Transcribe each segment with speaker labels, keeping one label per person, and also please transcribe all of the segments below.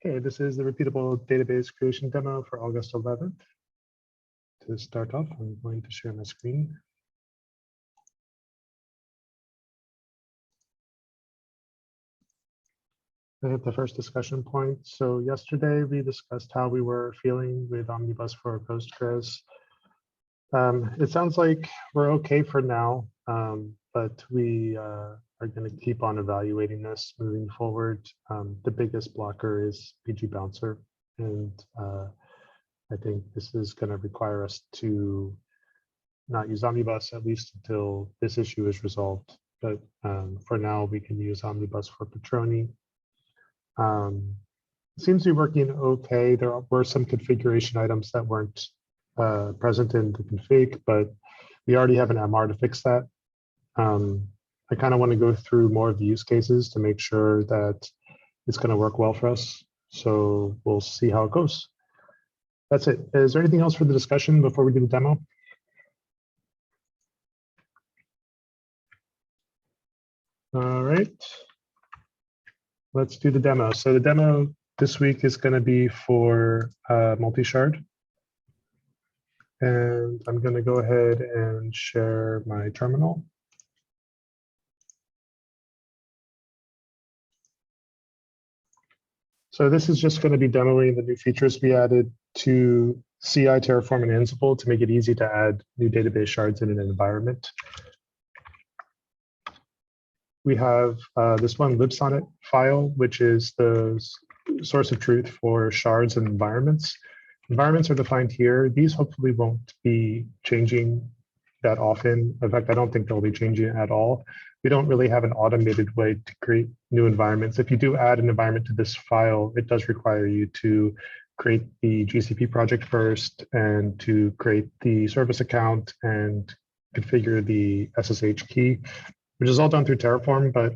Speaker 1: Okay, this is the repeatable database creation demo for August 11th. To start off, I'm going to share my screen. I have the first discussion point. So yesterday we discussed how we were feeling with Omnibus for Postgres. It sounds like we're okay for now, but we are going to keep on evaluating this moving forward. The biggest blocker is PG Bouncer, and I think this is going to require us to not use Omnibus at least until this issue is resolved. But for now, we can use Omnibus for Petroni. It seems to be working okay. There were some configuration items that weren't present in the config, but we already have an MR to fix that. I kind of want to go through more of the use cases to make sure that it's going to work well for us. So we'll see how it goes. That's it. Is there anything else for the discussion before we do the demo? All right. Let's do the demo. So the demo this week is going to be for multi-shard. And I'm going to go ahead and share my terminal. So this is just going to be demoing the new features we added to CI, Terraform, and Ansible to make it easy to add new database shards in an environment. We have this one libsonnet file, which is the source of truth for shards and environments. Environments are defined here. These hopefully won't be changing that often. In fact, I don't think they'll be changing at all. We don't really have an automated way to create new environments. If you do add an environment to this file, it does require you to create the GCP project first and to create the service account and configure the SSH key, which is all done through Terraform, but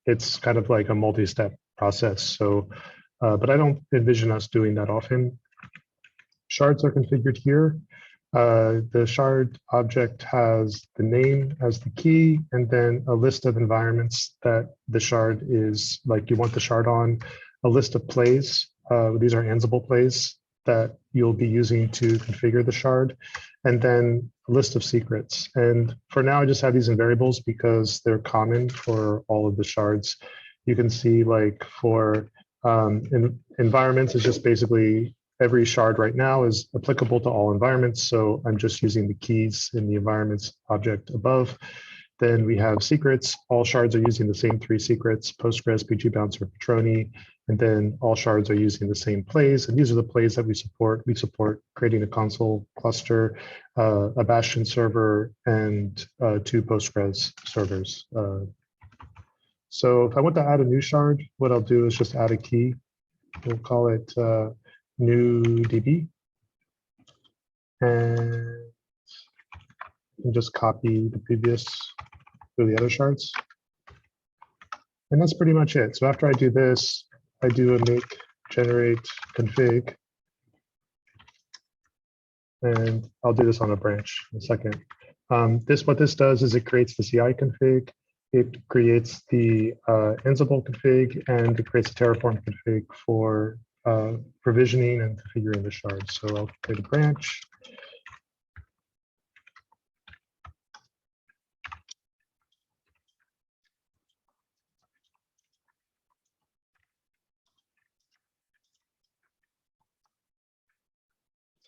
Speaker 1: it's kind of like a multi-step process. So, but I don't envision us doing that often. Shards are configured here. The shard object has the name as the key, and then a list of environments that the shard is like you want the shard on, a list of plays. These are Ansible plays that you'll be using to configure the shard, and then a list of secrets. And for now, I just have these in variables because they're common for all of the shards. You can see like for environments, it's just basically every shard right now is applicable to all environments. So I'm just using the keys in the environments object above. Then we have secrets. All shards are using the same 3 secrets: Postgres, PG Bouncer, Petroni. And then all shards are using the same plays. And these are the plays that we support. We support creating a console cluster, a Bastion server, and 2 Postgres servers. So if I want to add a new shard, what I'll do is just add a key. We'll call it new DB. And just copy the previous to the other shards. And that's pretty much it. So after I do this, I do a make generate config. And I'll do this on a branch in a second. What this does is it creates the CI config. It creates the Ansible config, and it creates a Terraform config for provisioning and configuring the shards. So I'll create a branch.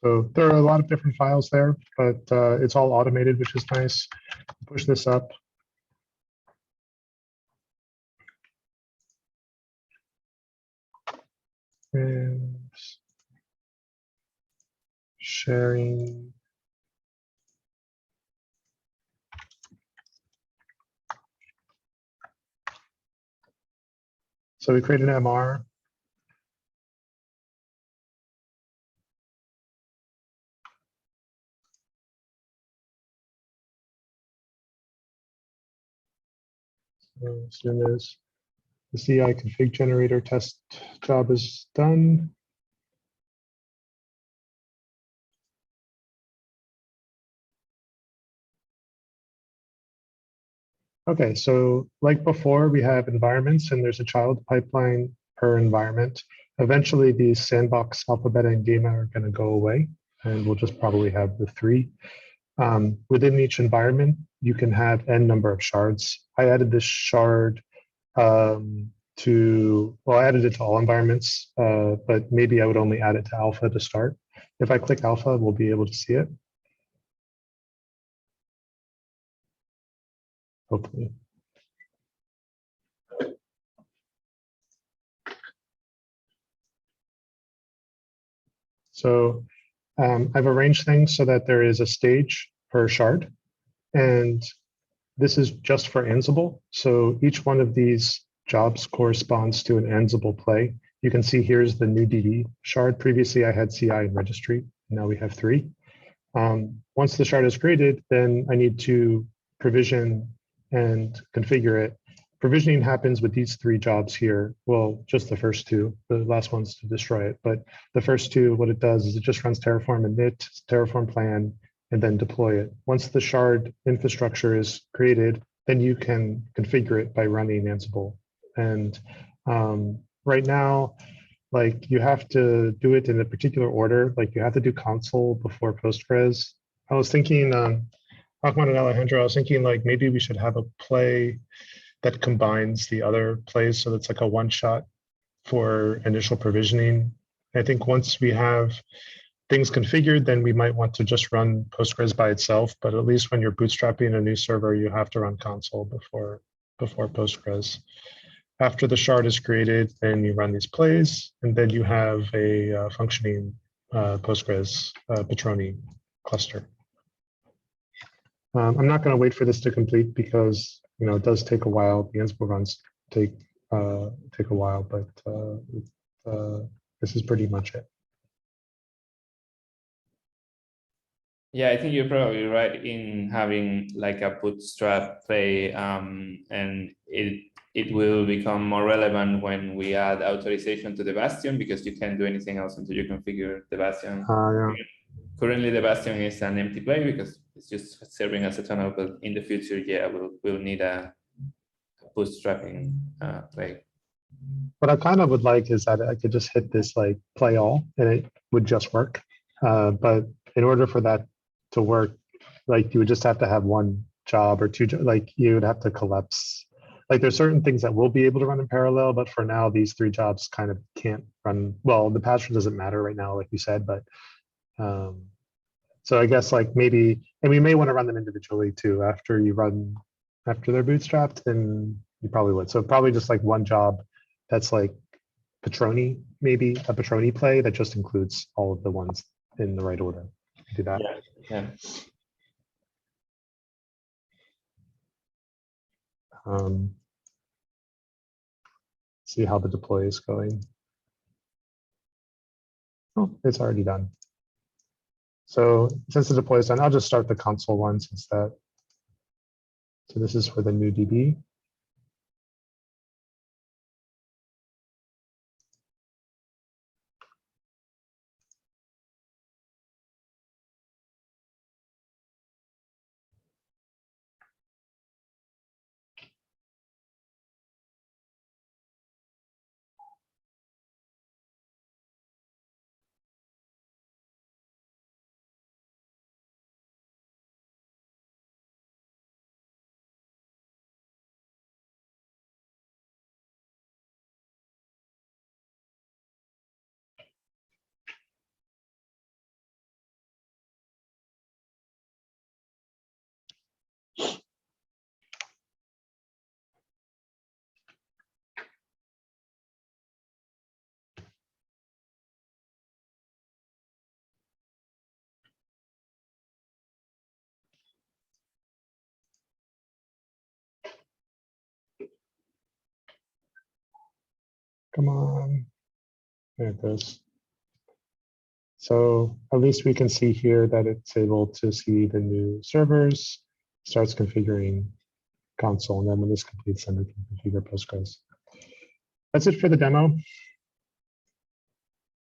Speaker 1: So there are a lot of different files there, but it's all automated, which is nice. Push this up. And sharing. So we create an MR. So as soon as the CI config generator test job is done, okay, so like before, we have environments and there's a child pipeline per environment. Eventually, these sandbox alpha, beta, and gamma are going to go away, and we'll just probably have the three. Within each environment, you can have n number of shards. I added this shard I added it to all environments, but maybe I would only add it to alpha to start. If I click alpha, we'll be able to see it. Hopefully. So I've arranged things so that there is a stage per shard, and this is just for Ansible. So each one of these jobs corresponds to an Ansible play. You can see here's the new DB shard. Previously, I had CI and registry. Now we have three. Once the shard is created, then I need to provision and configure it. Provisioning happens with these three jobs here. Well, just the first two. The last one's to destroy it. But the first two, what it does is it just runs Terraform init, Terraform plan, and then deploy it. Once the shard infrastructure is created, then you can configure it by running Ansible. And right now, like you have to do it in a particular order. Like you have to do console before Postgres. I was thinking, Ahmad and Alejandro, I was thinking like maybe we should have a play that combines the other plays. So that's like a one shot for initial provisioning. I think once we have things configured, then we might want to just run Postgres by itself. But at least when you're bootstrapping a new server, you have to run console before Postgres. After the shard is created, then you run these plays, and then you have a functioning Postgres Patroni cluster. I'm not going to wait for this to complete because it does take a while. The Ansible runs take a while, but this is pretty much it.
Speaker 2: Yeah, I think you're probably right in having like a bootstrap play, and it will become more relevant when we add authorization to the Bastion, because you can't do anything else until you configure the Bastion.
Speaker 1: Yeah.
Speaker 2: Currently, the Bastion is an empty play because it's just serving as a tunnel, but in the future, yeah, we'll need a bootstrapping play.
Speaker 1: What I kind of would like is that I could just hit this like play all and it would just work. But in order for that to work, like you would just have to have one job or two, like you would have to collapse. Like there's certain things that will be able to run in parallel, but for now, these three jobs kind of can't run. Well, the password doesn't matter right now, like you said, but so I guess like maybe, and we may want to run them individually too. After they're bootstrapped, then you probably would. So probably just like one job that's like Patroni, maybe a Patroni play that just includes all of the ones in the right order. Do that.
Speaker 2: Yeah.
Speaker 1: See how the deploy is going. Oh, it's already done. So since the deploy is done, I'll just start the console one since that. So this is for the new DB. Come on, there it goes. So at least we can see here that it's able to see the new servers, starts configuring console, and then when this completes, then we can configure Postgres. That's it for the demo.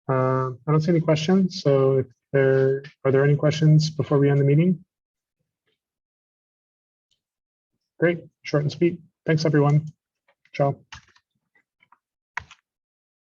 Speaker 1: I don't see any questions. So if are there any questions before we end the meeting? Great, short and sweet. Thanks, everyone. Ciao.